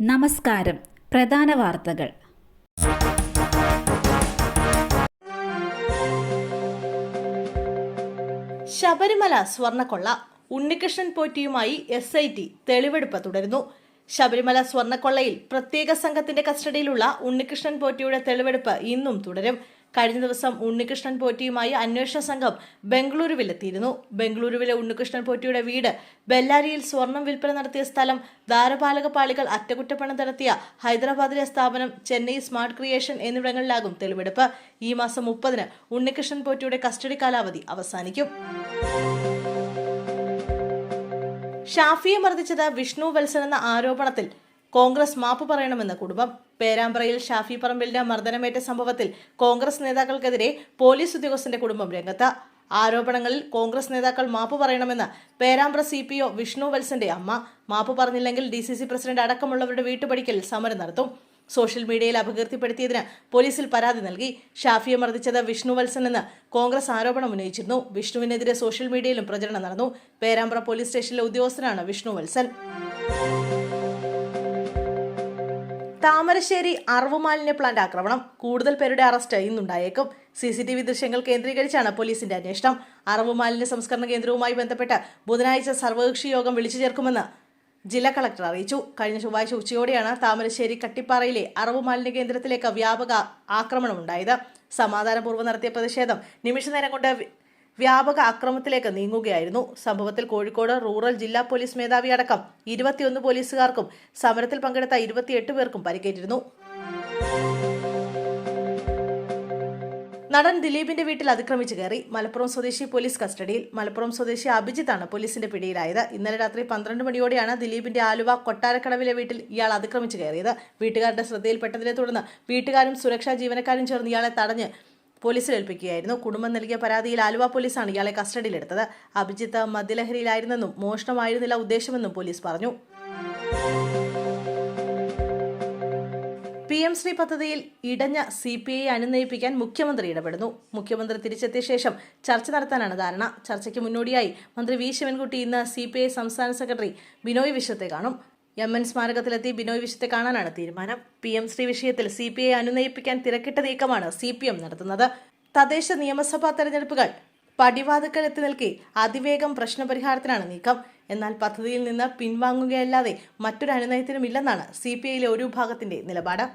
നമസ്കാരം. പ്രധാന വാർത്തകൾ. ശബരിമല സ്വർണ്ണക്കൊള്ള. ഉണ്ണികൃഷ്ണൻ പോറ്റിയുമായി SIT തെളിവെടുപ്പ് തുടരുന്നു. ശബരിമല സ്വർണ്ണക്കൊള്ളയിൽ പ്രത്യേക സംഘത്തിന്റെ കസ്റ്റഡിയിലുള്ള ഉണ്ണികൃഷ്ണൻ പോറ്റിയുടെ തെളിവെടുപ്പ് ഇന്നും തുടരും. കഴിഞ്ഞ ദിവസം ഉണ്ണികൃഷ്ണൻ പോറ്റിയുമായി അന്വേഷണ സംഘം ബംഗളൂരുവിലെത്തിയിരുന്നു. ബംഗളൂരുവിലെ ഉണ്ണികൃഷ്ണൻ പോറ്റിയുടെ വീട്, ബെല്ലാരിയിൽ സ്വർണം വിൽപ്പന നടത്തിയ സ്ഥലം, ദ്വാരപാലക പാളികൾ അറ്റകുറ്റപ്പണി നടത്തിയ ഹൈദരാബാദിലെ സ്ഥാപനം, ചെന്നൈ സ്മാർട്ട് ക്രിയേഷൻ എന്നിവിടങ്ങളിലാകും തെളിവെടുപ്പ്. ഈ മാസം 30-ന് ഉണ്ണികൃഷ്ണൻ പോറ്റിയുടെ കസ്റ്റഡി കാലാവധി അവസാനിക്കും. ഷാഫിയെ മർദ്ദിച്ചത് വിഷ്ണു വത്സൻ എന്ന ആരോപണത്തിൽ കോൺഗ്രസ് മാപ്പ് പറയണമെന്ന് കുടുംബം. പേരാമ്പ്രയിൽ ഷാഫി പറമ്പിലിന് മർദ്ദനമേറ്റ സംഭവത്തിൽ കോൺഗ്രസ് നേതാക്കൾക്കെതിരെ പോലീസ് ഉദ്യോഗസ്ഥന്റെ കുടുംബം രംഗത്ത്. ആരോപണങ്ങളിൽ കോൺഗ്രസ് നേതാക്കൾ മാപ്പ് പറയണമെന്ന് പേരാമ്പ്ര CPO വിഷ്ണു വത്സന്റെ അമ്മ. മാപ്പ് പറഞ്ഞില്ലെങ്കിൽ DCC പ്രസിഡന്റ് അടക്കമുള്ളവരുടെ വീട്ടുപടിക്കൽ സമരം നടത്തും. സോഷ്യൽ മീഡിയയിൽ അപകീർത്തിപ്പെടുത്തിയതിന് പോലീസിൽ പരാതി നൽകി. ഷാഫിയെ മർദ്ദിച്ചത് വിഷ്ണു വത്സൻ എന്ന് കോൺഗ്രസ് ആരോപണം ഉന്നയിച്ചിരുന്നു. വിഷ്ണുവിനെതിരെ സോഷ്യൽ മീഡിയയിലും പ്രചരണം നടന്നു. പേരാമ്പ്ര പോലീസ് സ്റ്റേഷനിലെ ഉദ്യോഗസ്ഥനാണ് വിഷ്ണു വത്സൻ. താമരശ്ശേരി അറവുമാലിന്യ പ്ലാന്റ് ആക്രമണം. കൂടുതൽ പേരുടെ അറസ്റ്റ് ഇന്നുണ്ടായേക്കും. CCTV ദൃശ്യങ്ങൾ കേന്ദ്രീകരിച്ചാണ് പോലീസിന്റെ അന്വേഷണം. അറവുമാലിന്യ സംസ്കരണ കേന്ദ്രവുമായി ബന്ധപ്പെട്ട് ബുധനാഴ്ച സർവകക്ഷി യോഗം വിളിച്ചു ചേർക്കുമെന്ന് ജില്ലാ കളക്ടർ അറിയിച്ചു. കഴിഞ്ഞ ചൊവ്വാഴ്ച ഉച്ചയോടെയാണ് താമരശ്ശേരി കട്ടിപ്പാറയിലെ അറവുമാലിന്യ കേന്ദ്രത്തിലേക്ക് വ്യാപക ആക്രമണമുണ്ടായത്. സമാധാനപൂർവ്വം നടത്തിയ പ്രതിഷേധം നിമിഷനേരം കൊണ്ട് വ്യാപക അക്രമത്തിലേക്ക് നീങ്ങുകയായിരുന്നു. സംഭവത്തിൽ കോഴിക്കോട് റൂറൽ ജില്ലാ പോലീസ് മേധാവി അടക്കം 21 പോലീസുകാർക്കും സമരത്തിൽ പങ്കെടുത്ത 28 പേർക്കും പരിക്കേറ്റിരുന്നു. നടൻ ദിലീപിന്റെ വീട്ടിൽ അതിക്രമിച്ചു കയറി. മലപ്പുറം സ്വദേശി പോലീസ് കസ്റ്റഡിയിൽ. മലപ്പുറം സ്വദേശി അഭിജിത്താണ് പോലീസിന്റെ പിടിയിലായത്. ഇന്നലെ രാത്രി 12 മണിയോടെയാണ് ദിലീപിന്റെ ആലുവ കൊട്ടാരക്കടവിലെ വീട്ടിൽ ഇയാൾ അതിക്രമിച്ചു കയറിയത്. വീട്ടുകാരുടെ ശ്രദ്ധയിൽപ്പെട്ടതിനെ തുടർന്ന് വീട്ടുകാരും സുരക്ഷാ ജീവനക്കാരും ചേർന്ന് ഇയാളെ തടഞ്ഞ് പോലീസിൽ ഏൽപ്പിക്കുകയായിരുന്നു. കുടുംബം നൽകിയ പരാതിയിൽ ആലുവ പോലീസാണ് ഇയാളെ കസ്റ്റഡിയിലെടുത്തത്. അഭിജിത്ത് മദ്യലഹരിയിലായിരുന്നെന്നും മോഷണമായിരുന്നില്ല ഉദ്ദേശമെന്നും പോലീസ് പറഞ്ഞു. PM ശ്രീ പദ്ധതിയിൽ ഇടഞ്ഞ CPI അനുനയിപ്പിക്കാൻ മുഖ്യമന്ത്രി ഇടപെടുന്നു. മുഖ്യമന്ത്രി തിരിച്ചെത്തിയ ശേഷം ചർച്ച നടത്താനാണ് ധാരണ. ചർച്ചയ്ക്ക് മുന്നോടിയായി മന്ത്രി V ശിവൻകുട്ടി ഇന്ന് CPI സംസ്ഥാന സെക്രട്ടറി ബിനോയ് വിശ്വത്തെ കാണും. MN സ്മാരകത്തിലെത്തി ബിനോയ് വിശ്വത്തെ കാണാനാണ് തീരുമാനം. PM ശ്രീ വിഷയത്തിൽ CPI അനുനയിപ്പിക്കാൻ തിരക്കിട്ട നീക്കമാണ് CPM നടത്തുന്നത്. തദ്ദേശ നിയമസഭാ തെരഞ്ഞെടുപ്പുകൾ പടിവാതിക്കൽ എത്തി നിൽക്കെ അതിവേഗം പ്രശ്നപരിഹാരത്തിനാണ് നീക്കം. എന്നാൽ പദ്ധതിയിൽ നിന്ന് പിൻവാങ്ങുകയല്ലാതെ മറ്റൊരു അനുനയത്തിനുമില്ലെന്നാണ് CPIയിലെ ഒരു വിഭാഗത്തിന്റെ നിലപാട്.